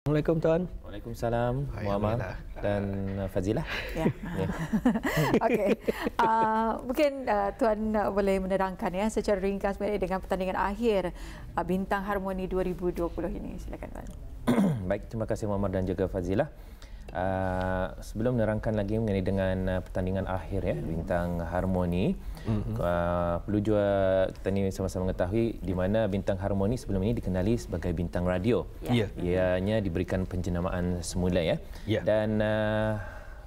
Assalamualaikum Tuan. Waalaikumsalam Muhammad dan Fazilah. Ya. Okey. Mungkin Tuan boleh menerangkan ya secara ringkas dengan pertandingan akhir Bintang Harmoni 2020 ini. Silakan Tuan. Baik, terima kasih Muhammad dan juga Fazilah. Sebelum menerangkan lagi mengenai dengan pertandingan akhir ya Bintang Harmoni, perlu juga kita ni sama-sama mengetahui di mana Bintang Harmoni sebelum ini dikenali sebagai bintang radio. Ianya diberikan penjenamaan semula ya. Dan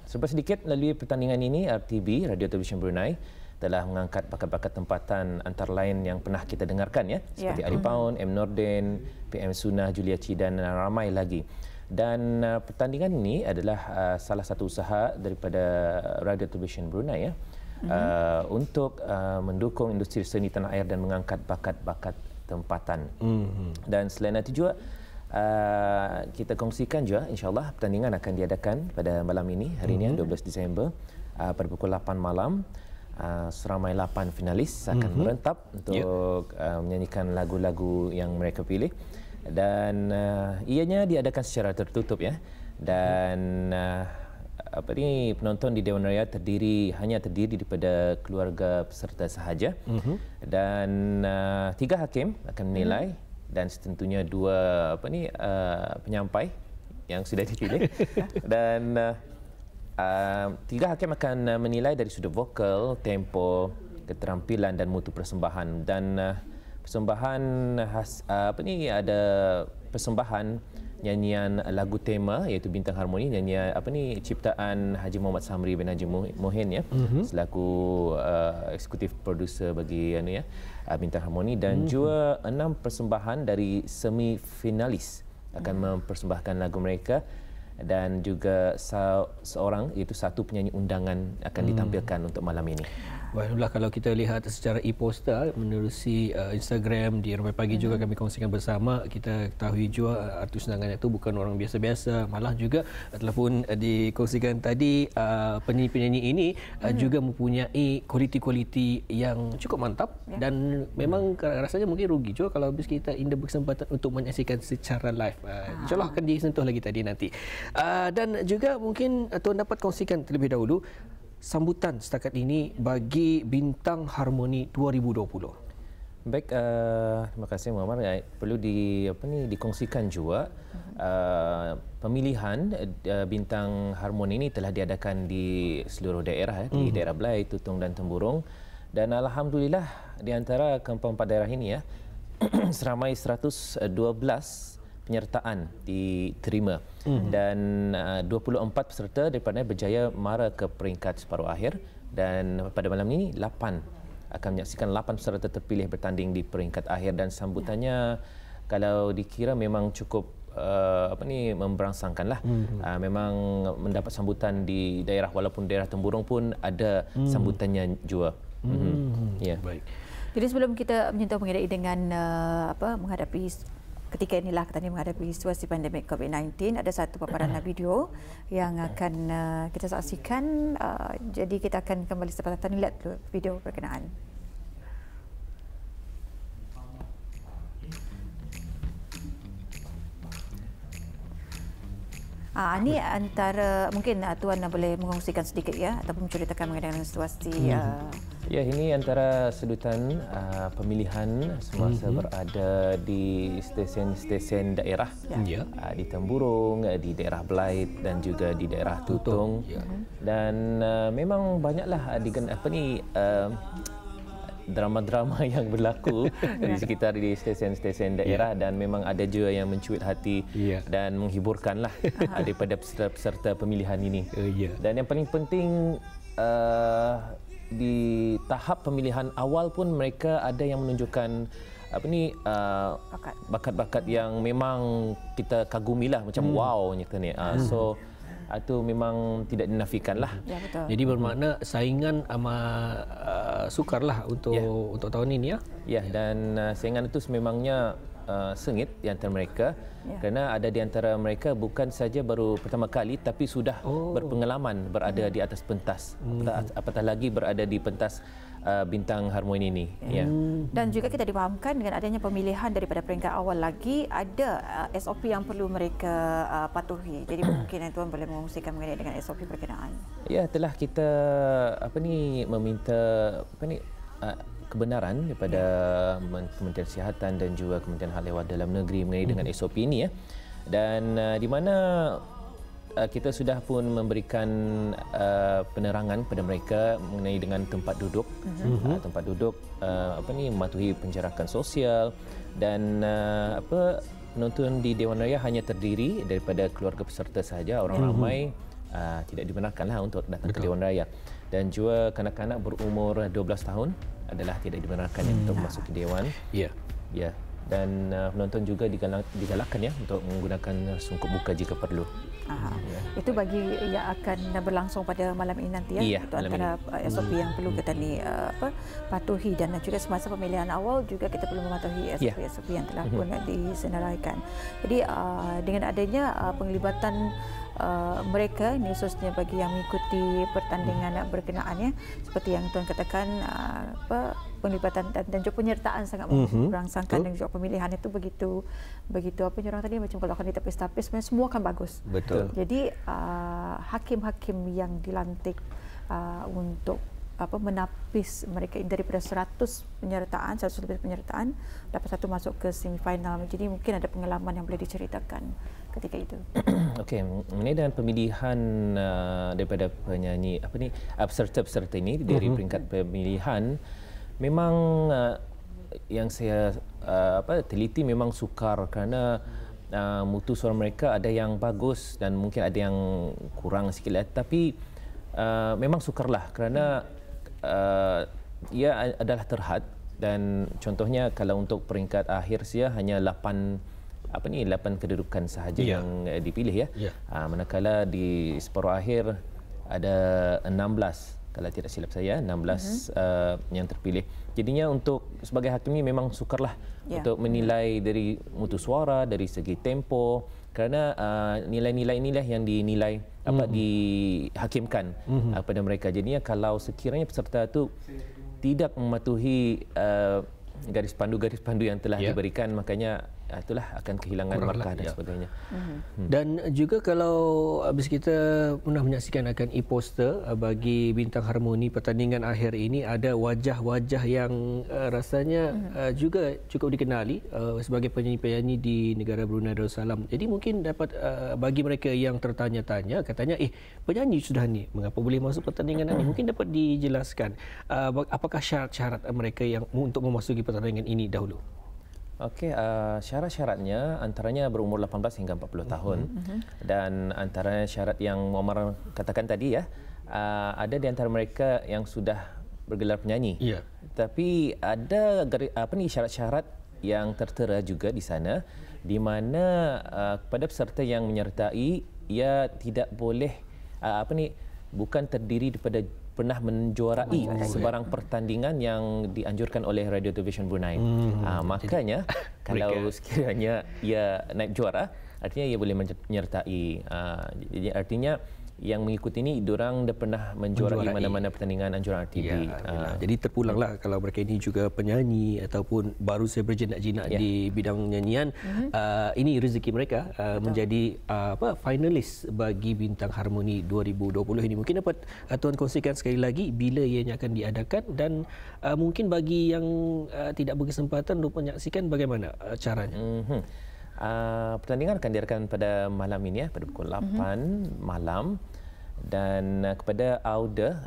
selepas sedikit melalui pertandingan ini RTB Radio Television Brunei telah mengangkat bakat-bakat tempatan antara lain yang pernah kita dengarkan ya, seperti Ali Paun, M Nordin, PM Sunnah, Julia Chi dan ramai lagi. Dan pertandingan ini adalah salah satu usaha daripada Radio Television Brunei ya, untuk mendukung industri seni tanah air dan mengangkat bakat-bakat tempatan. Dan selain itu juga kita kongsikan juga insya-Allah pertandingan akan diadakan pada malam ini, hari ini 12 Disember pada pukul 8 malam. Seramai 8 finalis akan merentap untuk menyanyikan lagu-lagu yang mereka pilih. Dan ianya diadakan secara tertutup ya, dan penonton di Dewan Raya hanya terdiri daripada keluarga peserta sahaja. Dan 3 hakim akan menilai dan tentunya 2 penyampai yang sudah dipilih. Dan 3 hakim akan menilai dari sudut vokal, tempo, keterampilan dan mutu persembahan. Dan persembahan ada persembahan nyanyian lagu tema iaitu Bintang Harmoni, nyanyian ciptaan Haji Muhammad Samri bin Haji Mohin ya, selaku eksekutif producer bagi Bintang Harmoni, dan juga 6 persembahan dari semi finalis akan mempersembahkan lagu mereka, dan juga seorang iaitu 1 penyanyi undangan akan ditampilkan untuk malam ini. Alhamdulillah, kalau kita lihat secara e-poster menerusi Instagram di Ramai Pagi juga kami kongsikan bersama, kita ketahui juga artis undangan itu bukan orang biasa-biasa, malah juga telah pun dikongsikan tadi penyanyi-penyanyi ini juga mempunyai kualiti-kualiti yang cukup mantap, dan memang rasanya mungkin rugi juga kalau habis kita indah berkesempatan untuk menyaksikan secara live. InsyaAllah akan disentuh lagi tadi nanti. Dan juga mungkin Tuan dapat kongsikan terlebih dahulu sambutan setakat ini bagi Bintang Harmoni 2020. Baik, terima kasih Muhammad. Perlu dikongsikan juga pemilihan Bintang Harmoni ini telah diadakan di seluruh daerah di daerah Belai, Tutong dan Temburong, dan alhamdulillah di antara ke-4 daerah ini ya seramai 112 penyertaan diterima, dan 24 peserta daripada berjaya mara ke peringkat separuh akhir, dan pada malam ini 8 akan menyaksikan 8 peserta terpilih bertanding di peringkat akhir, dan sambutannya kalau dikira memang cukup memberangsangkanlah. Memang mendapat sambutan di daerah, walaupun daerah Temburong pun ada sambutannya juga. Baik. Jadi sebelum kita menyentuh mengenai dengan menghadapi ketika inilah kita menghadapi situasi pandemik COVID-19, ada satu paparan video yang akan kita saksikan. Jadi kita akan kembali sebentar lihat dulu video berkenaan. Ini antara mungkin Tuan boleh mengongsikan sedikit ya, ataupun menceritakan mengenai situasi. Ya, ini antara sedutan pemilihan semasa berada di stesen-stesen daerah di Temburong, di daerah Belait dan juga di daerah Tutong. Dan memang banyaklah drama-drama yang berlaku di sekitar di stesen-stesen daerah, dan memang ada juga yang mencuit hati dan menghiburkanlah daripada peserta pemilihan ini. Dan yang paling penting di tahap pemilihan awal pun mereka ada yang menunjukkan bakat-bakat yang memang kita kagumilah, macam wow nyata ni. So itu memang tidak dinafikanlah. Ya, betul. Jadi bermakna saingan amat sukarlah untuk tahun ini ya. Ya, dan saingan itu sememangnya sengit di antara mereka kerana ada di antara mereka bukan saja baru pertama kali tapi sudah berpengalaman berada di atas pentas, apatah lagi berada di pentas Bintang Harmoni ini. Dan juga kita difahamkan dengan adanya pemilihan daripada peringkat awal lagi ada SOP yang perlu mereka patuhi. Jadi mungkin Tuan boleh mengungsikan mengenai dengan SOP berkenaan. Ya, telah kita meminta kebenaran daripada Kementerian Kesihatan dan juga Kementerian Hal Ehwal Dalam Negeri mengenai dengan SOP ini dan di mana kita sudah pun memberikan penerangan kepada mereka mengenai dengan tempat duduk, mematuhi penjarakan sosial dan penonton di Dewan Raya hanya terdiri daripada keluarga peserta sahaja, orang ramai tidak dibenarkanlah untuk datang ke Dewan Raya dan juga kanak-kanak berumur 12 tahun adalah tidak dibenarkan untuk masuk ke Dewan. Ya. Dan penonton juga digalakkan untuk menggunakan sungkup buka jika perlu. Itu bagi yang akan berlangsung pada malam ini nanti itu antara SOP yang perlu kita patuhi dan juga semasa pemilihan awal juga kita perlu mematuhi SOP yang telah pun disenaraikan. Jadi dengan adanya penglibatan mereka ini khususnya bagi yang mengikuti pertandingan berkenaan seperti yang Tuan katakan penglibatan dan juga penyertaan sangat merangsangkan dan juga pemilihan itu begitu apa orang tadi macam kalau akan ditapis-tapis semua akan bagus. Betul. Jadi hakim-hakim yang dilantik untuk menapis mereka daripada 100 lebih penyertaan dapat satu masuk ke semifinal. Jadi mungkin ada pengalaman yang boleh diceritakan ketika itu. Okey, mengenai dengan pemilihan daripada penyanyi peserta-peserta ini dari peringkat pemilihan memang yang saya teliti memang sukar kerana mutu suara mereka ada yang bagus dan mungkin ada yang kurang sikit tapi memang sukarlah kerana ia adalah terhad dan contohnya kalau untuk peringkat akhir saja hanya 8 kedudukan sahaja yang dipilih manakala di separuh akhir ada 16 kalau tidak silap saya 16 yang terpilih. Jadinya untuk sebagai hakim ini memang sukarlah untuk menilai dari mutu suara, dari segi tempo kerana nilai-nilai inilah yang dinilai dihakimkan pada mereka. Jadinya kalau sekiranya peserta itu tidak mematuhi garis pandu yang telah diberikan, makanya itulah akan kehilangan markah dan sebagainya. Dan juga kalau habis kita pernah menyaksikan akan e-poster bagi Bintang Harmoni pertandingan akhir ini, ada wajah-wajah yang rasanya juga cukup dikenali sebagai penyanyi-penyanyi di negara Brunei Darussalam. Jadi mungkin dapat bagi mereka yang tertanya-tanya katanya penyanyi sudah ni mengapa boleh masuk pertandingan ini, mungkin dapat dijelaskan apakah syarat-syarat mereka yang untuk memasuki pertandingan ini dahulu. Okey, syarat-syaratnya antaranya berumur 18 hingga 40 tahun dan antara syarat yang Muammar katakan tadi ada di antara mereka yang sudah bergelar penyanyi. Tapi ada syarat-syarat yang tertera juga di sana di mana kepada peserta yang menyertai ia tidak boleh bukan terdiri daripada pernah menjuarai sebarang pertandingan yang dianjurkan oleh Radio Television Brunei. Makanya kalau sekiranya ia naik juara, artinya ia boleh menyertai. Jadi artinya yang mengikuti ini diorang dah pernah menjuarai mana-mana pertandingan anjuran RTB. Jadi terpulanglah kalau mereka ini juga penyanyi ataupun baru saja berjinak-jinak di bidang nyanyian, ini rezeki mereka menjadi finalis bagi Bintang Harmoni 2020 ini. Mungkin dapat Tuan kongsikan sekali lagi bila ianya akan diadakan dan mungkin bagi yang tidak berkesempatan untuk menyaksikan bagaimana caranya. Pertandingan akan diadakan pada malam ini pada pukul 8 malam dan kepada auda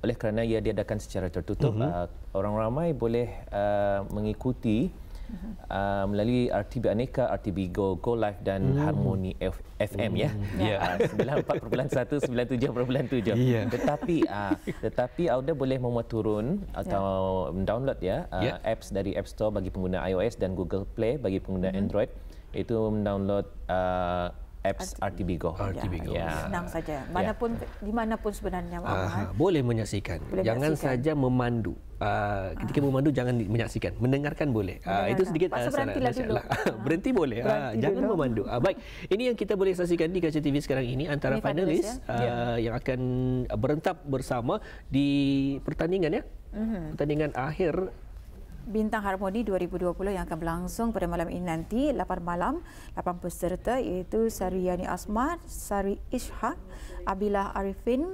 oleh kerana ia diadakan secara tertutup orang ramai boleh mengikuti melalui RTB Aneka, RTB Go, Go Live dan Harmoni FM 94.1, 97.7. Tetapi auda boleh memuat turun atau download apps dari App Store bagi pengguna iOS dan Google Play bagi pengguna Android. Itu mendownload apps RTB Go. RTB Go. Senang saja. Manapun di manapun sebenarnya Muhammad. Boleh menyaksikan. Jangan saja memandu. Ketika memandu jangan menyaksikan, mendengarkan boleh. Itu sedikit berhentilah. Berhenti boleh. Jangan memandu. Baik, ini yang kita boleh saksikan di Kaca TV sekarang ini antara finalis yang akan berentap bersama di pertandingan pertandingan akhir Bintang Harmoni 2020 yang akan berlangsung pada malam ini nanti 8 malam. 8 peserta iaitu Sariyani Asmad, Sari Ishak, Abilah Arifin,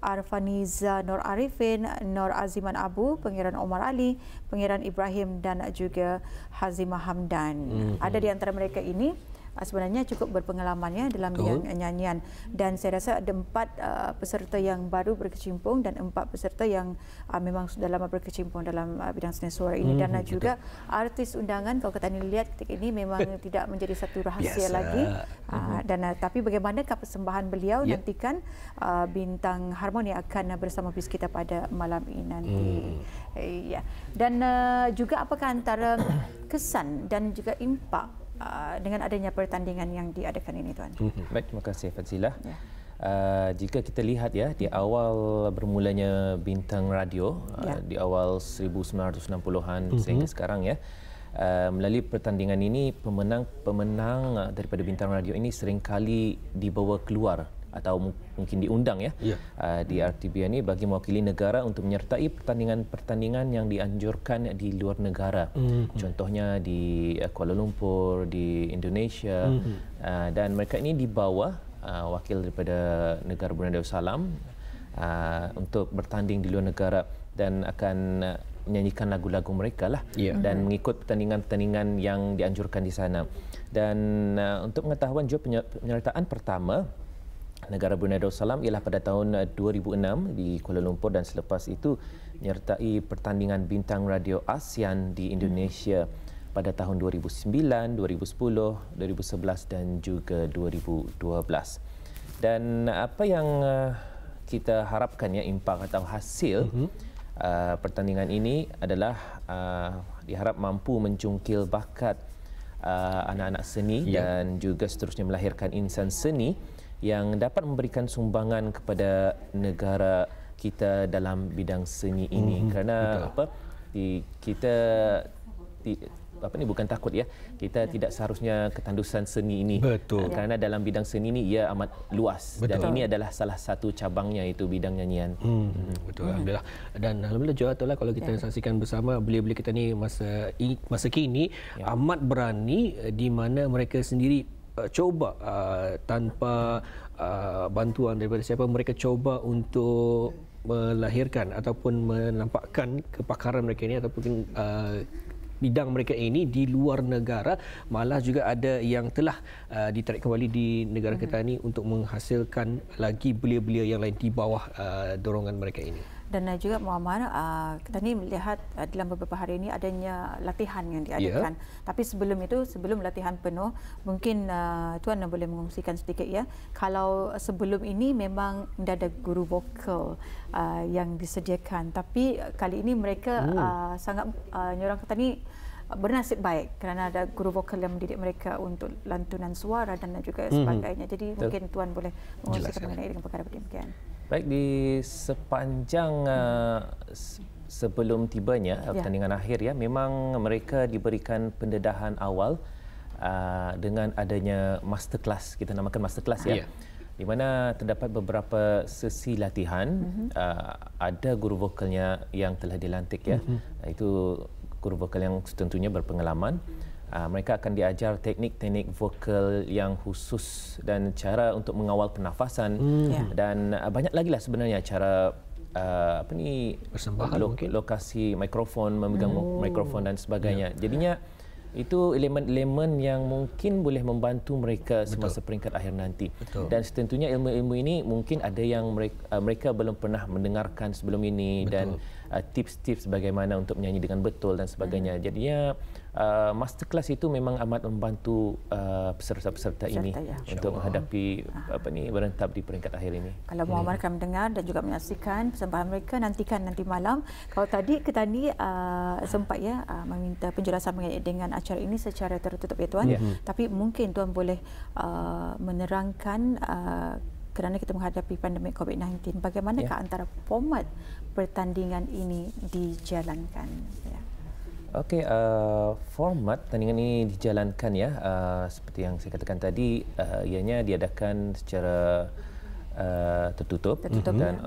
Arfaniza Nur Arifin, Nur Aziman Abu, Pangeran Omar Ali, Pangeran Ibrahim dan juga Hazimah Hamdan. Ada di antara mereka ini sebenarnya cukup berpengalamannya dalam bidang nyanyian, dan saya rasa ada 4 peserta yang baru berkecimpung dan 4 peserta yang memang sudah lama berkecimpung dalam bidang seni suara ini, dan juga artis undangan kalau kita lihat ketika ini memang tidak menjadi satu rahasia lagi. Dan tapi bagaimanakah persembahan beliau nantikan Bintang Harmoni akan bersama bis kita pada malam ini nanti. Dan juga apakah antara kesan dan juga impak dengan adanya pertandingan yang diadakan ini, Tuan? Baik, terima kasih Fazilah. Jika kita lihat di awal bermulanya Bintang Radio di awal 1960-an sehingga sekarang melalui pertandingan ini pemenang daripada Bintang Radio ini seringkali dibawa keluar atau mungkin diundang di RTB ini bagi mewakili negara untuk menyertai pertandingan-pertandingan yang dianjurkan di luar negara. Contohnya di Kuala Lumpur, di Indonesia, dan mereka ini dibawa wakil daripada negara Brunei Darussalam untuk bertanding di luar negara dan akan menyanyikan lagu-lagu mereka dan mengikut pertandingan-pertandingan yang dianjurkan di sana. Dan untuk pengetahuan juga penyertaan pertama negara Brunei Darussalam ialah pada tahun 2006 di Kuala Lumpur, dan selepas itu menyertai pertandingan Bintang Radio ASEAN di Indonesia pada tahun 2009, 2010, 2011 dan juga 2012. Dan apa yang kita harapkan impak atau hasil pertandingan ini adalah diharap mampu mencungkil bakat anak-anak seni dan juga seterusnya melahirkan insan seni yang dapat memberikan sumbangan kepada negara kita dalam bidang seni ini. Kerana kita bukan takut kita tidak seharusnya ketandusan seni ini. Kerana dalam bidang seni ini ia amat luas. Dan ini adalah salah satu cabangnya, itu bidang nyanyian. Betul, alhamdulillah. Dan alhamdulillah juga kalau kita saksikan bersama belia-belia kita ni masa kini amat berani, di mana mereka sendiri cuba tanpa bantuan daripada siapa, mereka cuba untuk melahirkan ataupun menampakkan kepakaran mereka ini ataupun bidang mereka ini di luar negara. Malah juga ada yang telah ditarik kembali di negara kita ini untuk menghasilkan lagi belia-belia yang lain di bawah dorongan mereka ini. Dan juga Muhammad, kita ni melihat dalam beberapa hari ini adanya latihan yang diadakan. Tapi sebelum latihan penuh, mungkin Tuan boleh mengungsikan sedikit kalau sebelum ini memang tidak ada guru vokal yang disediakan. Tapi kali ini mereka sangat orang kata ni bernasib baik kerana ada guru vokal yang mendidik mereka untuk lantunan suara dan juga sebagainya. Jadi mungkin Tuan boleh mengungsikan mengenai dengan perkara demikian. Baik, di sepanjang sebelum tibanya pertandingan akhir memang mereka diberikan pendedahan awal dengan adanya masterclass, kita namakan masterclass di mana terdapat beberapa sesi latihan. Ada guru vokalnya yang telah dilantik itu guru vokal yang tentunya berpengalaman. Mereka akan diajar teknik-teknik vokal yang khusus dan cara untuk mengawal pernafasan dan banyak lagi sebenarnya cara lokasi mikrofon, memegang mikrofon dan sebagainya. Jadinya itu elemen-elemen yang mungkin boleh membantu mereka semasa peringkat akhir nanti. Dan tentunya ilmu-ilmu ini mungkin ada yang mereka belum pernah mendengarkan sebelum ini. Dan tips-tips bagaimana untuk menyanyi dengan betul dan sebagainya. Jadinya masterclass itu memang amat membantu peserta-peserta ini untuk menghadapi berentab di peringkat akhir ini. Kalau Muhammad akan mendengar dan juga menyaksikan persembahan mereka, nantikan nanti malam. Kalau tadi kita ni sempat meminta penjelasan mengenai dengan acara ini secara tertutup ya Tuan. Tapi mungkin Tuan boleh menerangkan kerana kita menghadapi pandemik COVID-19, bagaimanakah antara format pertandingan ini dijalankan? Okey, format pertandingan ini dijalankan seperti yang saya katakan tadi, ianya diadakan secara tertutup dan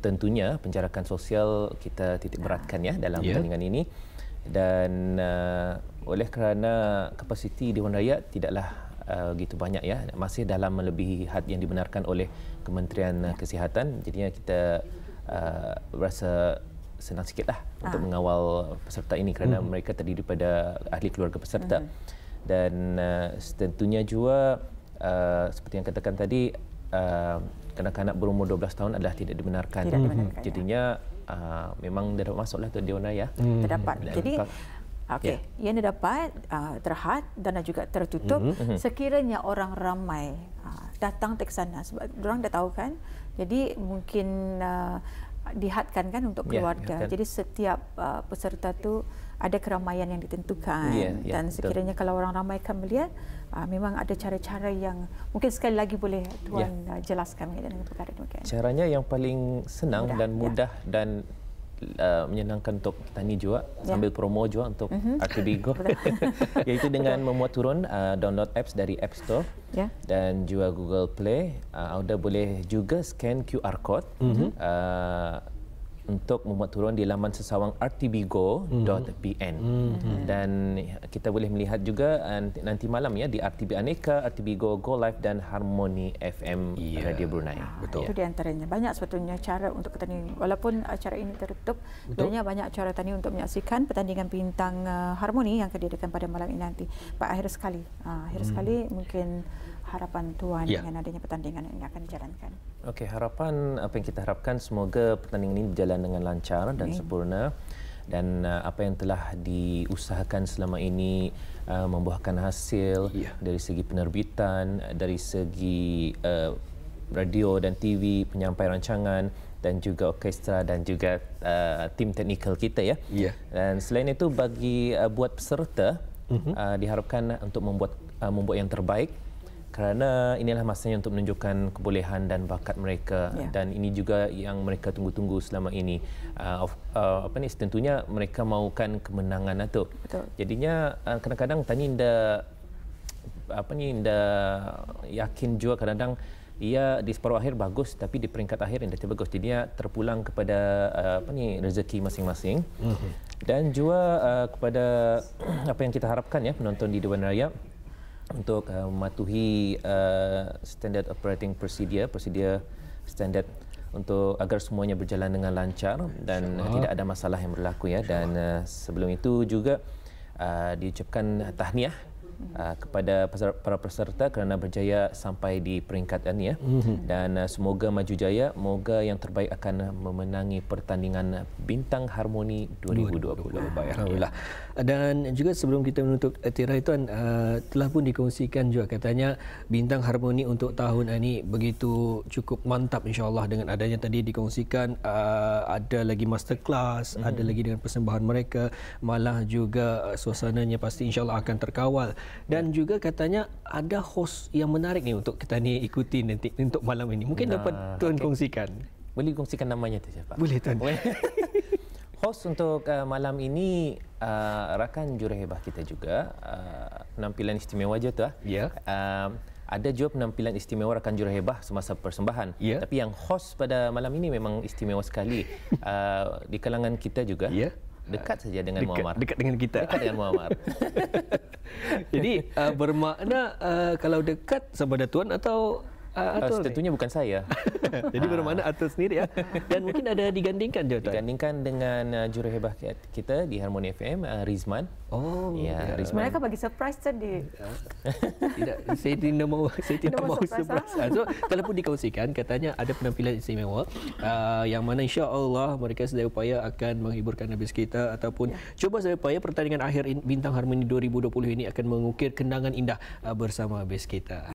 tentunya penjarakan sosial kita titik beratkan dalam pertandingan ini, dan oleh kerana kapasiti Dewan Raya tidaklah begitu banyak masih dalam melebihi had yang dibenarkan oleh Kementerian Kesihatan, jadinya kita berasa senang sikitlah untuk mengawal peserta ini kerana mereka terdiri pada ahli keluarga peserta. Dan tentunya juga seperti yang katakan tadi, kanak-kanak berumur 12 tahun adalah tidak dibenarkan. Jadinya memang dia masuklah ke Dewan Raya. Terdapat. Jadi ia dapat terhad dan juga tertutup. Sekiranya orang ramai datang ke sana, sebab orang dah tahu kan, jadi mungkin dihadkan kan untuk keluarga. Jadi setiap peserta tu ada keramaian yang ditentukan, dan sekiranya kalau orang ramai akan melihat, memang ada cara-cara yang mungkin sekali lagi boleh Tuan jelaskan mengenai perkara demikian. Caranya yang paling senang dan mudah dan menyenangkan untuk kita ni juga, sambil promo juga untuk RTB Go, iaitu dengan memuat turun download apps dari App Store dan juga Google Play. Anda boleh juga scan QR code untuk memuat turun di laman sesawang rtbgo.pn. Dan kita boleh melihat juga nanti malam di RTB Aneka, RTB Go, Go Live dan Harmoni FM Radio Brunei. Betul. Itu di antaranya. Banyak sebetulnya cara untuk pertandingan. Walaupun acara ini tertutup, sebenarnya banyak cara tadi untuk menyaksikan pertandingan bintang Harmoni yang akan diadakan pada malam ini nanti. Pak, akhir sekali mungkin harapan Tuan dengan adanya pertandingan yang akan dijalankan. Okey, harapan apa yang kita harapkan, semoga pertandingan ini berjalan dengan lancar dan sempurna, dan apa yang telah diusahakan selama ini membuahkan hasil dari segi penerbitan, dari segi radio dan TV, penyampai rancangan dan juga orkestra dan juga tim teknikal kita Dan selain itu, bagi buat peserta diharapkan untuk membuat yang terbaik, kerana inilah masanya untuk menunjukkan kebolehan dan bakat mereka, dan ini juga yang mereka tunggu-tunggu selama ini. Tentunya mereka mahukan kemenangan itu. Jadinya kadang-kadang tani inda yakin juga, kadang-kadang ia di separuh akhir bagus tapi di peringkat akhir tidak bagus. Jadinya terpulang kepada rezeki masing-masing. Dan juga kepada apa yang kita harapkan penonton di Dewan Raya untuk mematuhi standard operating procedure standard untuk agar semuanya berjalan dengan lancar dan tidak ada masalah yang berlaku dan sebelum itu juga diucapkan tahniah kepada para peserta kerana berjaya sampai di peringkat ini dan semoga maju jaya, moga yang terbaik akan memenangi pertandingan Bintang Harmoni 2020. Alhamdulillah. Dan juga sebelum kita menutup tirai Tuan, telah pun dikongsikan juga katanya Bintang Harmoni untuk tahun ini begitu cukup mantap, insya-Allah, dengan adanya tadi dikongsikan ada lagi masterclass, ada lagi dengan persembahan mereka, malah juga suasananya pasti insya-Allah akan terkawal. Dan juga katanya ada host yang menarik ni untuk kita ni ikuti nanti untuk malam ini. Mungkin dapat Tuan kongsikan. Boleh kongsikan namanya tu siapa? Boleh Tuan. Host untuk malam ini rakan jurahebah kita juga, penampilan istimewa je tu ada juga penampilan istimewa rakan jurahebah semasa persembahan. Tapi yang host pada malam ini memang istimewa sekali di kalangan kita juga. Dekat saja dengan Muammar. Dekat dengan kita. Dekat dengan Muammar. Jadi bermakna kalau dekat sama ada Tuan atau Atul ni. Tentunya bukan saya. Jadi bermakna Atul sendiri ya. Dan mungkin ada digandingkan je, Tuan. Digandingkan dengan jurahebah kita di Harmoni FM, Rizman. Oh, ya, Rizman. Sebenarnya kan bagi surprise tadi. Tidak, saya tidak mahu surprise, surprise. So, telah pun dikongsikan katanya ada penampilan istimewa yang mana insya-Allah mereka sedaya upaya akan menghiburkan habis kita ataupun cuba sedaya upaya pertandingan akhir Bintang Harmoni 2020 ini akan mengukir kenangan indah bersama habis kita.